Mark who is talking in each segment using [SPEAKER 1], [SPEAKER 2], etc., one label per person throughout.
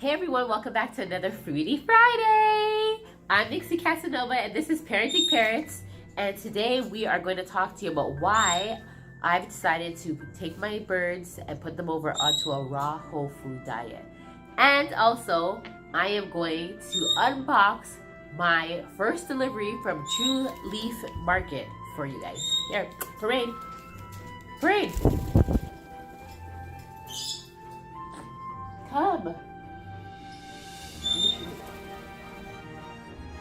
[SPEAKER 1] Hey everyone, welcome back to another Foody Friday. I'm Nixie Casanova and this is Parenting Parrots. And today we are going to talk to you about why I've decided to take my birds and put them over onto a raw whole food diet. And also, I am going to unbox my first delivery from TrueLeaf Market for you guys. Here, parade. Parade. Come.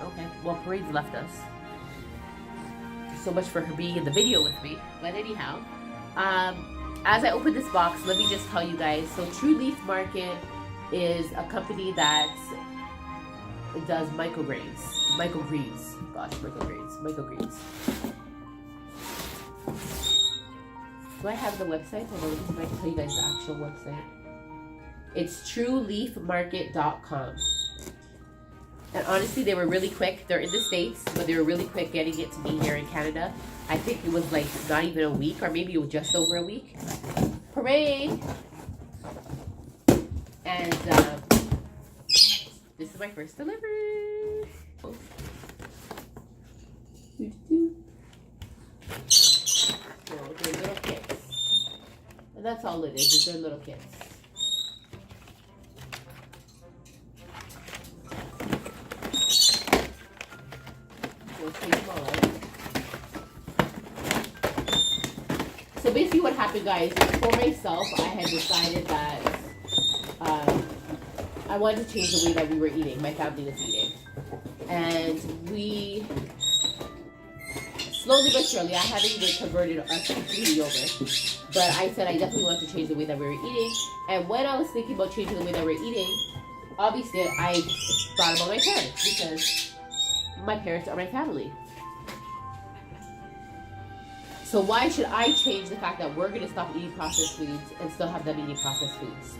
[SPEAKER 1] Okay, well, Parade's left us. So much for her being in the video with me. But anyhow, as I open this box, let me just tell you guys. So TrueLeaf Market is a company that does microgreens. Gosh, microgreens. Do I have the website? Hold on, let me see if I can tell you guys the actual website. It's TrueLeafMarket.com. And honestly, they were really quick. They're in the States, but they were really quick getting it to me here in Canada. I think it was like not even a week, or maybe it was just over a week. Hooray! And this is my first delivery. So they're little kits. And that's all it is they're little kits. So basically what happened, guys, is for myself, I had decided that I wanted to change the way that we were eating, my family was eating. And we, slowly but surely, I haven't even converted us completely over. But I said I definitely want to change the way that we were eating. And when I was thinking about changing the way that we're eating, obviously I thought about my parents, because my parents are my family. So why should I change the fact that we're going to stop eating processed foods and still have them eating processed foods?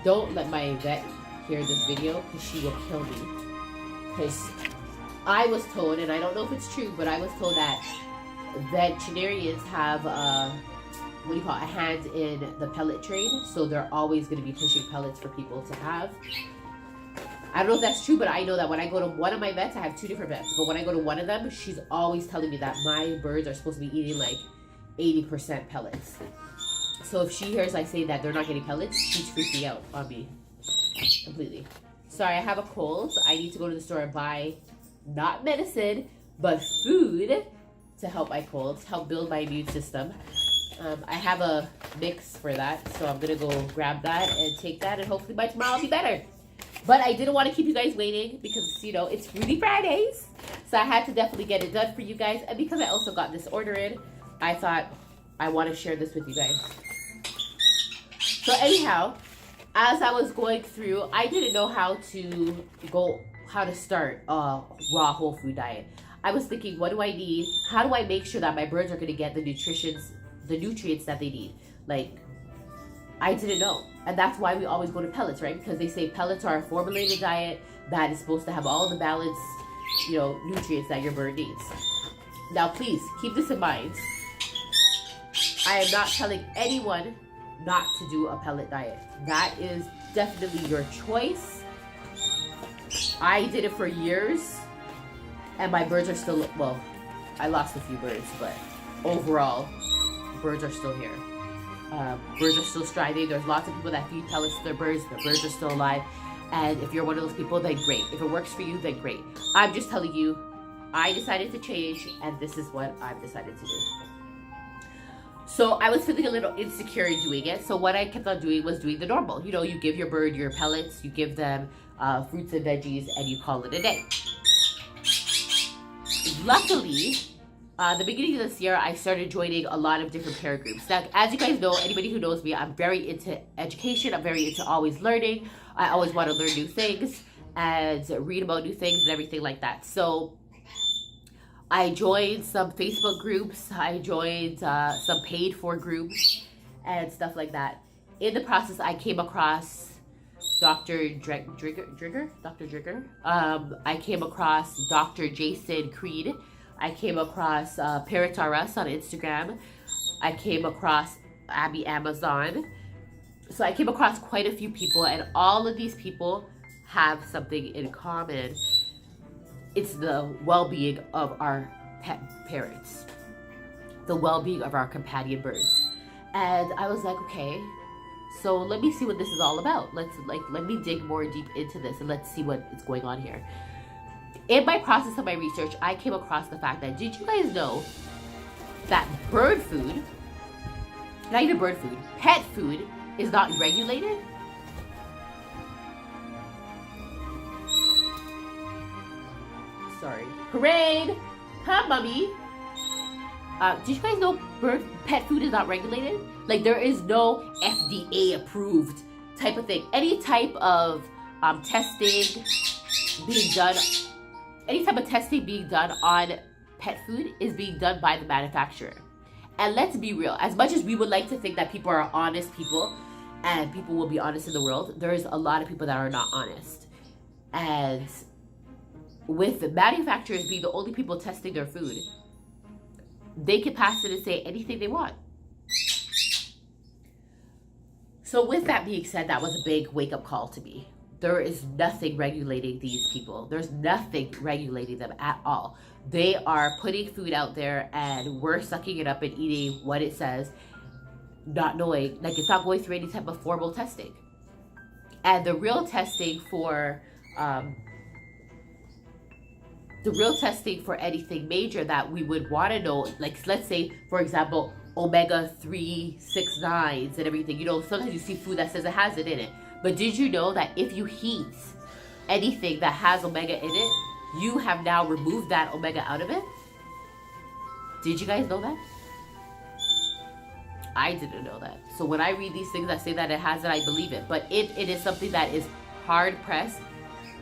[SPEAKER 1] Don't let my vet hear this video, because she will kill me. Because I was told, and I don't know if it's true, but I was told that veterinarians have a hand in the pellet trade. So they're always going to be pushing pellets for people to have. I don't know if that's true, but I know that when I go to one of my vets, I have two different vets, but when I go to one of them, she's always telling me that my birds are supposed to be eating like 80% pellets. So if she hears I say that they're not getting pellets, she's freaking out on me completely. Sorry, I have a cold. So I need to go to the store and buy not medicine, but food to help my cold, to help build my immune system. I have a mix for that, so I'm gonna go grab that and take that, and hopefully by tomorrow I'll be better. But I didn't want to keep you guys waiting because, you know, it's Foody Fridays. So I had to definitely get it done for you guys. And because I also got this order in, I thought I want to share this with you guys. So anyhow, as I was going through, I didn't know how to start a raw whole food diet. I was thinking, what do I need? How do I make sure that my birds are going to get the nutrients that they need? Like, I didn't know. And that's why we always go to pellets, right? Because they say pellets are a formulated diet that is supposed to have all the balanced, nutrients that your bird needs. Now, please keep this in mind. I am not telling anyone not to do a pellet diet. That is definitely your choice. I did it for years, and my birds are still, well, I lost a few birds, but overall, birds are still here. Birds are still striving. There's lots of people that feed pellets to their birds. The birds are still alive. And if you're one of those people, then great. If it works for you, then great. I'm just telling you, I decided to change, and this is what I've decided to do. So I was feeling a little insecure in doing it. So what I kept on doing was doing the normal. You know, you give your bird your pellets, you give them fruits and veggies, and you call it a day. Luckily, the beginning of this year, I started joining a lot of different parent groups. Now, as you guys know, anybody who knows me, I'm very into education. I'm very into always learning. I always want to learn new things and read about new things and everything like that. So I joined some Facebook groups. I joined some paid for groups and stuff like that. In the process, I came across Dr. Drigger. I came across Dr. Jason Creed. I came across Parrots on Instagram. I came across Abby Amazon. So I came across quite a few people, and all of these people have something in common. It's the well-being of our pet parrots, the well-being of our companion birds. And I was like, okay, so let me see what this is all about. Let me dig more deep into this, and let's see what is going on here. In my process of my research, I came across the fact that, did you guys know that bird food, not even bird food, pet food is not regulated? Sorry. Parade! Huh, mommy? Did you guys know pet food is not regulated? Like, there is no FDA approved type of thing. Any type of testing being done, on pet food is being done by the manufacturer. And let's be real, as much as we would like to think that people are honest people and people will be honest in the world, there's a lot of people that are not honest. And with the manufacturers being the only people testing their food, they can pass it and say anything they want. So with that being said, that was a big wake-up call to me. There is nothing regulating these people. There's nothing regulating them at all. They are putting food out there and we're sucking it up and eating what it says, not knowing, like, it's not going through any type of formal testing. And the real testing for anything major that we would want to know, like, let's say, for example, omega-3, 6, 9s and everything. You know, sometimes you see food that says it has it in it. But did you know that if you heat anything that has omega in it, you have now removed that omega out of it? Did you guys know that? I didn't know that. So when I read these things that say that it has it, I believe it. But it is something that is hard pressed,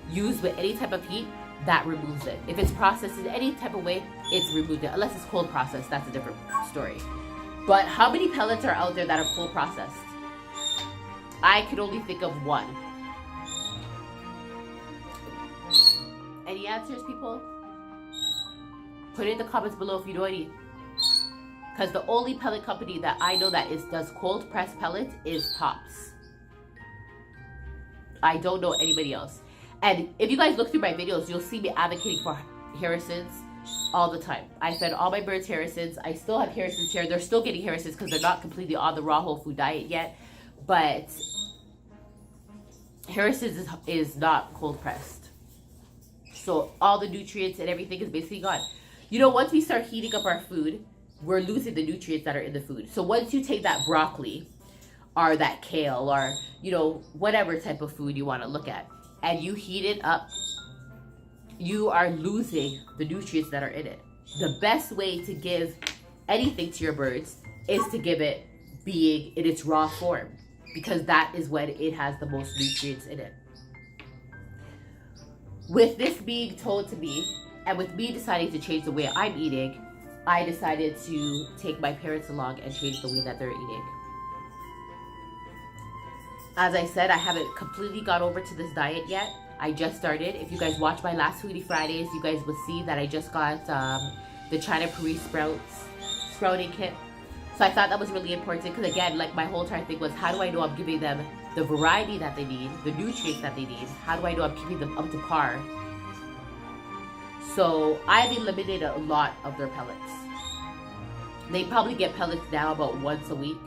[SPEAKER 1] used with any type of heat, that removes it. If it's processed in any type of way, it's removed it. Unless it's cold processed, that's a different story. But how many pellets are out there that are cold processed? I could only think of one. Any answers, people? Put it in the comments below if you know any. Because the only pellet company that I know that does cold pressed pellets is Tops. I don't know anybody else. And if you guys look through my videos, you'll see me advocating for Harrisons all the time. I fed all my birds Harrisons. I still have Harrisons here. They're still getting Harrisons because they're not completely on the raw whole food diet yet. But Harrisons is not cold pressed. So all the nutrients and everything is basically gone. You know, once we start heating up our food, we're losing the nutrients that are in the food. So once you take that broccoli or that kale or, you know, whatever type of food you want to look at, and you heat it up, you are losing the nutrients that are in it. The best way to give anything to your birds is to give it being in its raw form, because that is when it has the most nutrients in it. With this being told to me, and with me deciding to change the way I'm eating, I decided to take my parents along and change the way that they're eating. As I said, I haven't completely got over to this diet yet. I just started. If you guys watch my last Foody Fridays, you guys will see that I just got the China Paris sprouting kit. So I thought that was really important because, again, like, my whole entire thing was, how do I know I'm giving them the variety that they need, the nutrients that they need? How do I know I'm keeping them up to par? So I've eliminated a lot of their pellets. They probably get pellets now about once a week.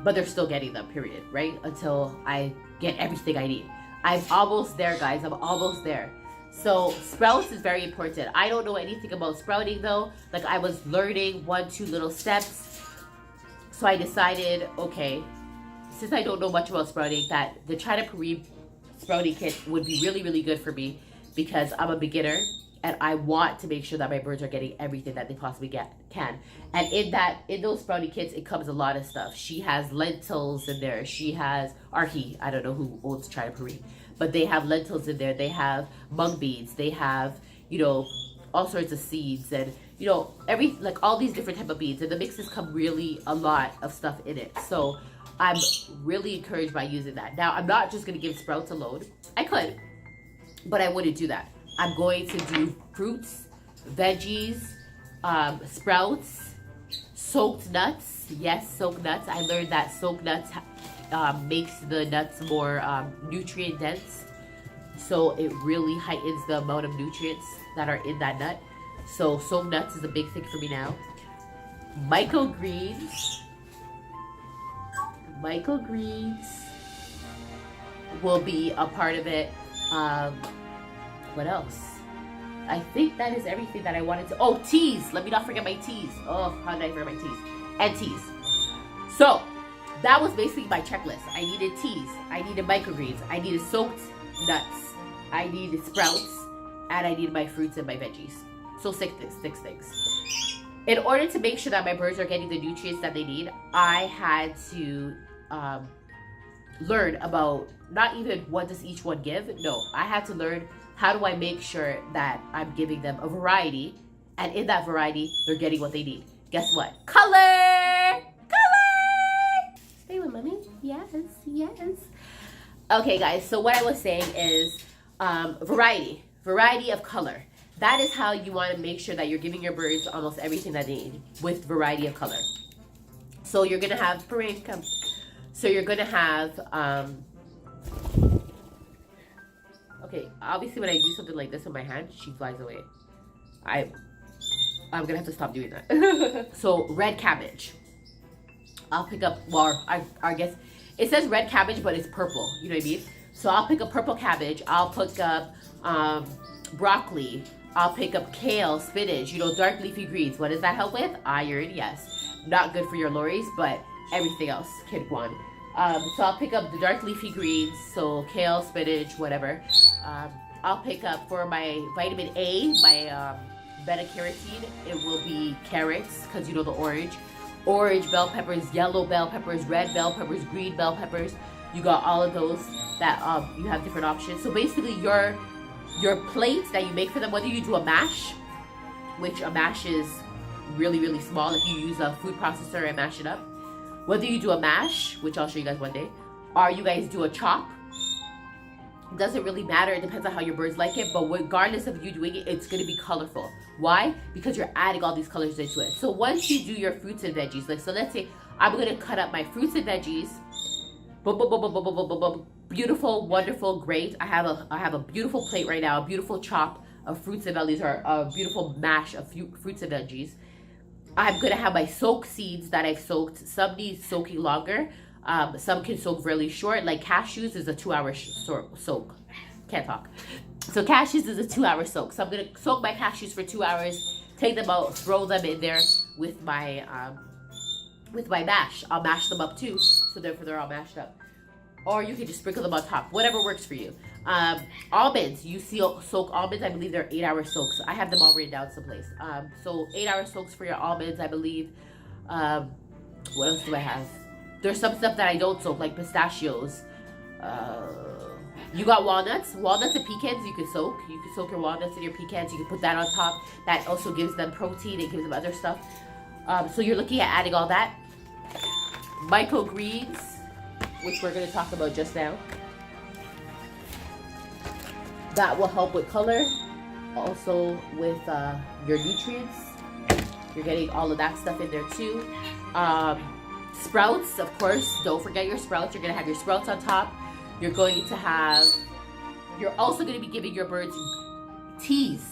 [SPEAKER 1] But they're still getting them, period, right? Until I get everything I need. I'm almost there, guys. I'm almost there. So sprouts is very important. I don't know anything about sprouting, though. Like, I was learning 1-2 little steps. So I decided, okay, since I don't know much about sprouting, that the China Paris sprouting kit would be really, really good for me, because I'm a beginner and I want to make sure that my birds are getting everything that they possibly can. And in those sprouting kits, it comes a lot of stuff. She has lentils in there. She has, or he, I don't know who owns China Paris, but they have lentils in there. They have mung beans. They have, you know, all sorts of seeds and, you know, like all these different type of beans. And the mixes come really a lot of stuff in it. So I'm really encouraged by using that. Now, I'm not just going to give sprouts alone. I could, but I wouldn't do that. I'm going to do fruits, veggies, sprouts, soaked nuts. Yes, soaked nuts. I learned that soaked nuts makes the nuts more nutrient dense. So it really heightens the amount of nutrients that are in that nut. So soaked nuts is a big thing for me now. Microgreens. Microgreens will be a part of it. What else? I think that is everything that I wanted to. Oh, teas. Let me not forget my teas. Oh, how did I forget my teas? And teas. So that was basically my checklist. I needed teas. I needed microgreens. I needed soaked nuts. I needed sprouts. And I needed my fruits and my veggies. So six things. In order to make sure that my birds are getting the nutrients that they need, I had to learn about not even what does each one give. No, I had to learn how do I make sure that I'm giving them a variety, and in that variety, they're getting what they need. Guess what? Color! Color! Stay with mommy. Yes. Okay, guys, so what I was saying is variety. Variety of color. That is how you want to make sure that you're giving your birds almost everything that they need with variety of color. So you're going to have, parade come. So you're going to have, okay, obviously when I do something like this with my hand, she flies away. I'm going to have to stop doing that. So red cabbage. I'll pick up, well, I guess, it says red cabbage, but it's purple. You know what I mean? So I'll pick up purple cabbage. I'll pick up broccoli. I'll pick up kale, spinach, dark leafy greens. What does that help with? Iron, yes. Not good for your lorries, but everything else can go on. So I'll pick up the dark leafy greens, so kale, spinach, whatever. I'll pick up for my vitamin A, my beta-carotene, it will be carrots, because the orange bell peppers, yellow bell peppers, red bell peppers, green bell peppers. You got all of those that you have different options. So basically your plate that you make for them, whether you do a mash, which a mash is really, really small if you use a food processor and mash it up. Whether you do a mash, which I'll show you guys one day, or you guys do a chop, doesn't really matter. It depends on how your birds like it, but regardless of you doing it, it's going to be colorful. Why? Because you're adding all these colors into it. So once you do your fruits and veggies, like, so let's say I'm going to cut up my fruits and veggies. Boom, boom, boom, boom, boom, boom, boom, boom. Beautiful, wonderful, great. I have a beautiful plate right now, a beautiful chop of fruits and veggies, or a beautiful mash of fruits and veggies. I'm gonna have my soak seeds that I've soaked. Some need soaking longer. Some can soak really short. Like cashews is a 2-hour soak. Can't talk. So cashews is a 2-hour soak. So I'm gonna soak my cashews for 2 hours. Take them out, throw them in there with my mash. I'll mash them up too, so therefore they're all mashed up. Or you can just sprinkle them on top, whatever works for you. Almonds, you soak almonds, I believe they're 8-hour soaks. I have them all written down someplace. So 8-hour soaks for your almonds, I believe. What else do I have? There's some stuff that I don't soak, like pistachios. You got walnuts. Walnuts and pecans you can soak. You can soak your walnuts and your pecans. You can put that on top. That also gives them protein. It gives them other stuff. So you're looking at adding all that. Microgreens, which we're going to talk about just now. That will help with color, also with your nutrients. You're getting all of that stuff in there too. Sprouts, of course, don't forget your sprouts. You're going to have your sprouts on top. You're also going to be giving your birds teas.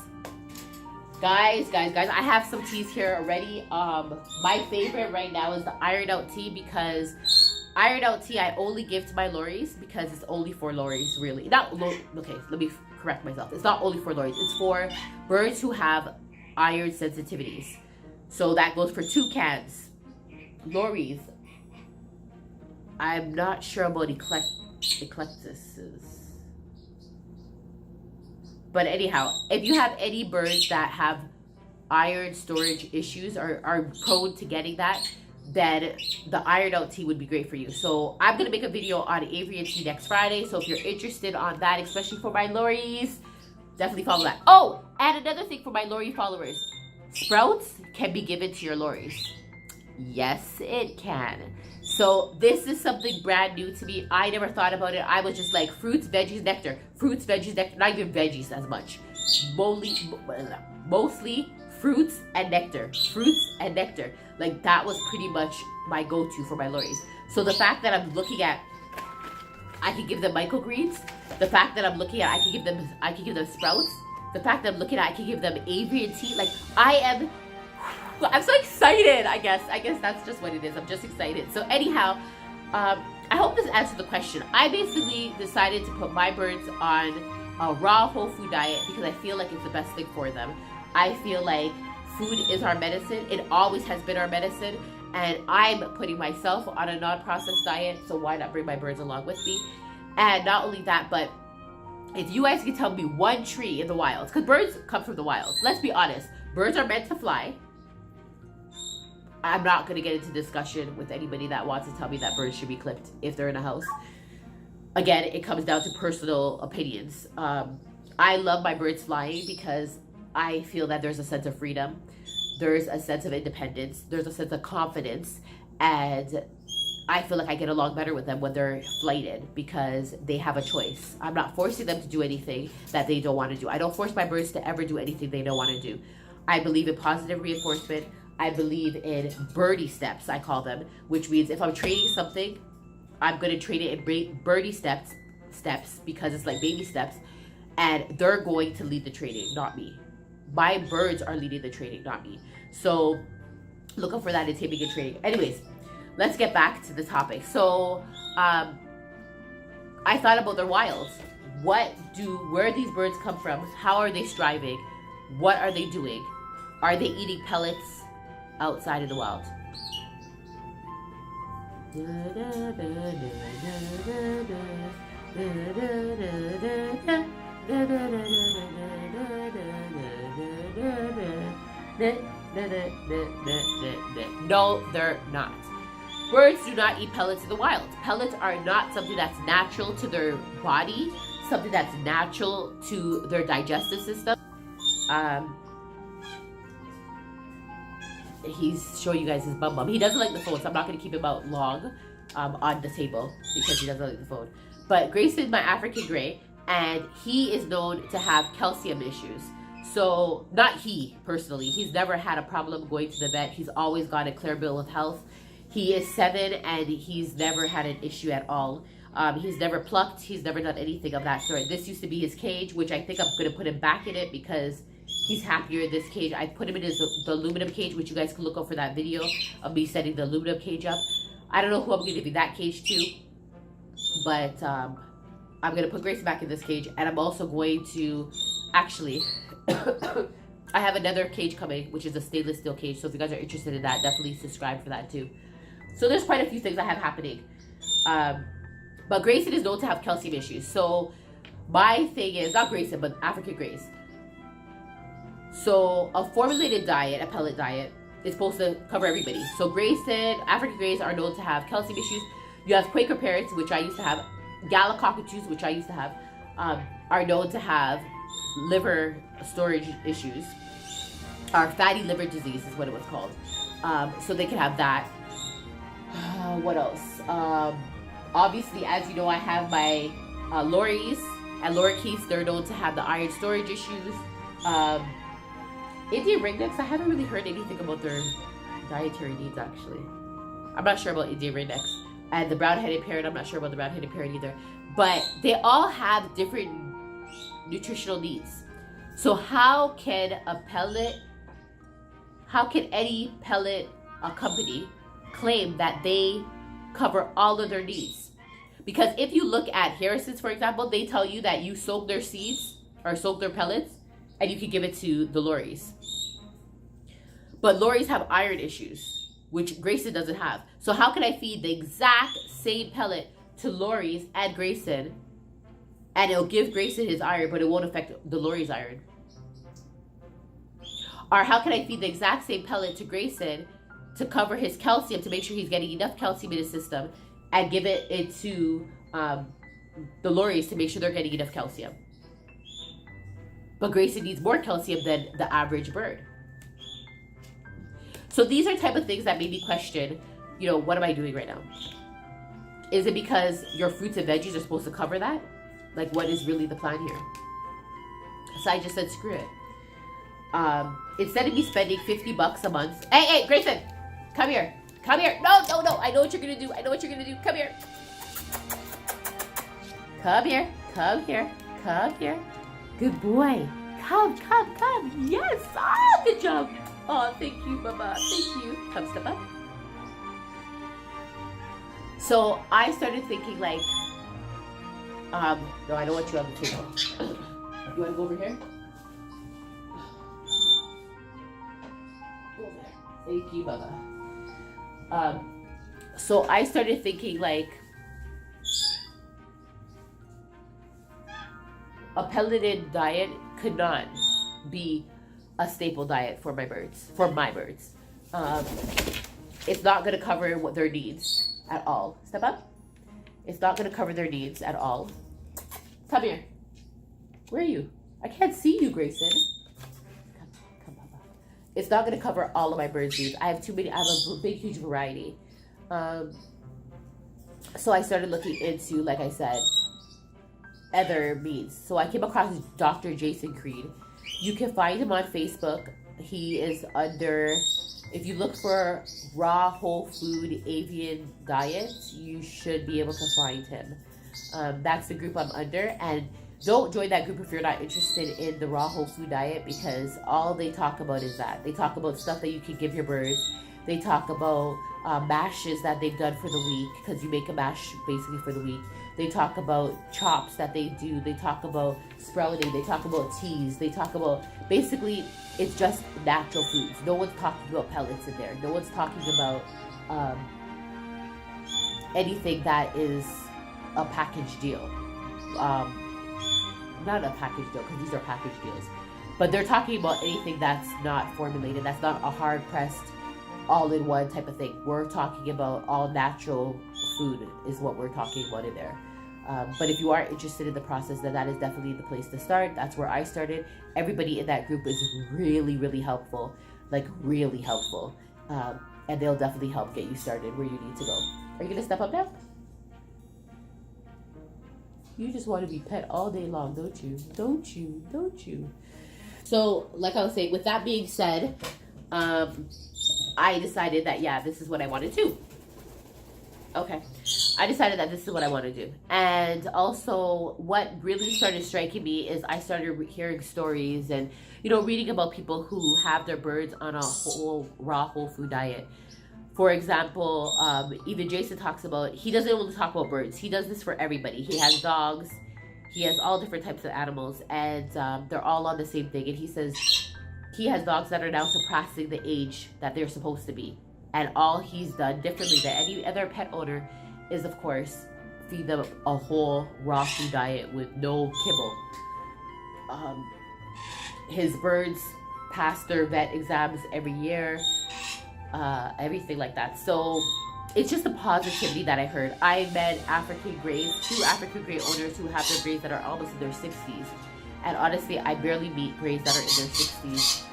[SPEAKER 1] Guys, I have some teas here already. My favorite right now is the ironed out tea, because ironed out tea I only give to my lorries because it's only for lorries, really. Okay, let me correct myself. It's not only for lorries. It's for birds who have iron sensitivities. So that goes for 2 cans. Lorries, I'm not sure about eclectuses. But anyhow, if you have any birds that have iron storage issues or are prone to getting that, then the ironed out tea would be great for you. So I'm going to make a video on avian tea next Friday. So if you're interested on that, especially for my lorries, definitely follow that. Oh, and another thing for my lorry followers. Sprouts can be given to your lorries. Yes, it can. So this is something brand new to me. I never thought about it. I was just like fruits, veggies, nectar. Fruits, veggies, nectar. Not even veggies as much. Mostly fruits and nectar. Fruits and nectar. Like that was pretty much my go-to for my lorries. So the fact that I'm looking at I can give them microgreens, the fact that I'm looking at I can give them sprouts, the fact that I'm looking at I can give them avian tea. Like I'm so excited. I guess that's just what it is. I'm just excited. So anyhow, I hope this answered the question. I basically decided to put my birds on a raw whole food diet because I feel like it's the best thing for them. I feel like food is our medicine. It always has been our medicine. And I'm putting myself on a non-processed diet, so why not bring my birds along with me? And not only that, but if you guys can tell me one tree in the wild, because birds come from the wild. Let's be honest. Birds are meant to fly. I'm not going to get into discussion with anybody that wants to tell me that birds should be clipped if they're in a house. Again, it comes down to personal opinions. I love my birds flying because I feel that there's a sense of freedom. There's a sense of independence. There's a sense of confidence. And I feel like I get along better with them when they're flighted because they have a choice. I'm not forcing them to do anything that they don't want to do. I don't force my birds to ever do anything they don't want to do. I believe in positive reinforcement. I believe in birdie steps, I call them, which means if I'm training something, I'm going to train it in birdie steps because it's like baby steps, and they're going to lead the training, not me. My birds are leading the training, not me. So look out for that in taming and training. Anyways, let's get back to the topic. So I thought about their wilds. Where these birds come from? How are they striving? What are they doing? Are they eating pellets outside in the wild? No, they're not. Birds do not eat pellets in the wild. Pellets are not something that's natural to their body, something that's natural to their digestive system. He's showing you guys his bum. He doesn't like the phone, so I'm not going to keep him out long on the table because he doesn't like the phone. But Grayson is my African Gray, and he is known to have calcium issues. So, not he, personally. He's never had a problem going to the vet. He's always got a clear bill of health. He is 7, and he's never had an issue at all. He's never plucked. He's never done anything of that sort. This used to be his cage, which I think I'm going to put him back in it because he's happier in this cage. I put him in the aluminum cage, which you guys can look up for that video of me setting the aluminum cage up. I don't know who I'm going to give that cage to, but I'm going to put Grace back in this cage, and I'm also going to, actually, I have another cage coming, which is a stainless steel cage, so if you guys are interested in that, definitely subscribe for that too. So there's quite a few things I have happening. But Grayson is known to have calcium issues, so my thing is, not Grayson, but African Grays. So a formulated diet, a pellet diet, is supposed to cover everybody. So Grayson, African Grays are known to have calcium issues. You have Quaker Parrots, which I used to have, Gala cockatoos, which I used to have, are known to have liver storage issues, or fatty liver disease is what it was called. So they can have that. What else? Obviously, as you know, I have my lorries and lorikeets. They're known to have the iron storage issues. Indian ringnecks, I haven't really heard anything about their dietary needs, actually. I'm not sure about Indian ringnecks. And the brown-headed parrot, I'm not sure about the brown-headed parrot either. But they all have different nutritional needs. So how can any pellet company claim that they cover all of their needs? Because if you look at Harrison's, for example, they tell you that you soak their seeds or soak their pellets and you can give it to the lorries. But lorries have iron issues, which Grayson doesn't have. So how can I feed the exact same pellet to lorries and Grayson, and it'll give Grayson his iron, but it won't affect the lorry's iron? Or how can I feed the exact same pellet to Grayson to cover his calcium, to make sure he's getting enough calcium in his system, and give it to the lorries to make sure they're getting enough calcium? But Grayson needs more calcium than the average bird. So these are type of things that made me question, what am I doing right now? Is it because your fruits and veggies are supposed to cover that? Like, what is really the plan here? So I just said, screw it. Instead of me spending $50 a month. Hey, Grayson, come here. No. I know what you're going to do. Come here. Come here. Come here. Come here. Good boy. Come, come, come. Yes. Oh, good job. Oh, thank you, Mama. Thank you. Come, step up. So I started thinking like, no, I don't want you on the table. You want to go over here? Go over there. Thank you, Mama. So I started thinking like, a pelleted diet could not be a staple diet for my birds. It's not going to cover what their needs at all. Step up. It's not going to cover their needs at all. Come here. Where are you? I can't see you, Grayson. Come, Papa. It's not going to cover all of my birds' needs. I have too many. I have a big, huge variety. So I started looking into, like I said, other meats. So I came across Dr. Jason Creed. You can find him on Facebook. He is under, if you look for raw whole food avian diet, you should be able to find him. That's the group I'm under, and don't join that group if you're not interested in the raw whole food diet, because all they talk about is that. They talk about stuff that you can give your birds. They talk about mashes that they've done for the week, because you make a mash basically for the week. They talk about chops that they do. They talk about sprouting. They talk about teas. They talk about, basically, it's just natural foods. No one's talking about pellets in there. No one's talking about anything that is a package deal. Not a package deal, because these are package deals. But they're talking about anything that's not formulated, that's not a hard-pressed, all-in-one type of thing. We're talking about all natural food is what we're talking about in there. But if you are interested in the process, then that is definitely the place to start. That's where I started. Everybody in that group is really, really helpful. Like, really helpful. And they'll definitely help get you started where you need to go. Are you going to step up now? You just want to be pet all day long, don't you? Don't you? Don't you? So, like I was saying, with that being said, I decided that, yeah, this is what I want to do. Okay. I decided that this is what I want to do. And also, what really started striking me is I started hearing stories and, reading about people who have their birds on a raw whole food diet. For example, even Jason talks about, he doesn't only talk about birds. He does this for everybody. He has dogs. He has all different types of animals, and they're all on the same thing. And he says he has dogs that are now surpassing the age that they're supposed to be. And all he's done differently than any other pet owner is, of course, feed them a whole raw food diet with no kibble. His birds pass their vet exams every year, everything like that. So it's just the positivity that I heard. I met African Greys, 2 African Grey owners who have their Greys that are almost in their 60s. And honestly, I barely meet Greys that are in their 60s.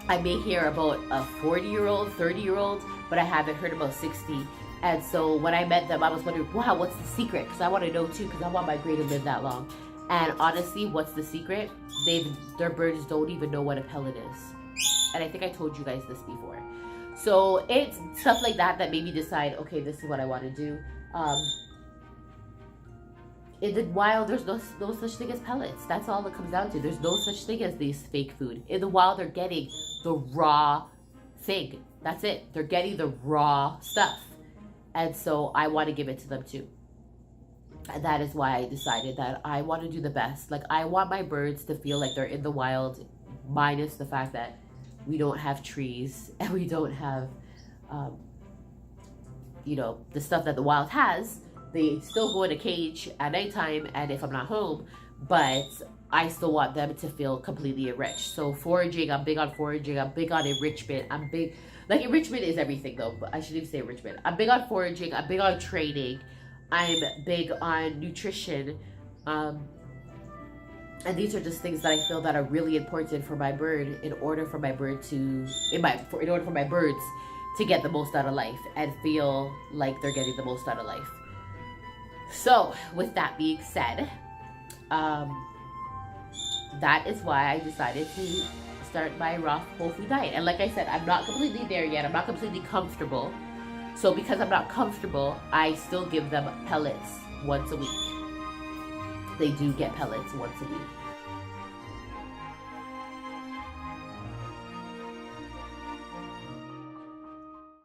[SPEAKER 1] I may hear about a 40-year-old, 30-year-old, but I haven't heard about 60. And so when I met them, I was wondering, wow, what's the secret? Because I want to know too, because I want my Grey to live that long. And honestly, what's the secret? Their birds don't even know what a pellet is. And I think I told you guys this before. So it's stuff like that that made me decide, okay, this is what I want to do. In the wild, there's no such thing as pellets. That's all it comes down to. There's no such thing as these fake food. In the wild, they're getting the raw thing. That's it. They're getting the raw stuff. And so I want to give it to them too. And that is why I decided that I want to do the best. Like, I want my birds to feel like they're in the wild, minus the fact that we don't have trees and we don't have, the stuff that the wild has. They still go in a cage at nighttime and if I'm not home, but I still want them to feel completely enriched. So foraging, I'm big on foraging. I'm big on enrichment. Enrichment is everything though, but I shouldn't even say enrichment. I'm big on foraging. I'm big on training. I'm big on nutrition. And these are just things that I feel that are really important for my bird in order for my birds to get the most out of life and feel like they're getting the most out of life. So, with that being said, that is why I decided to start my raw whole food diet. And like I said, I'm not completely there yet. I'm not completely comfortable. So because I'm not comfortable, I still give them pellets once a week. they do get pellets once a week.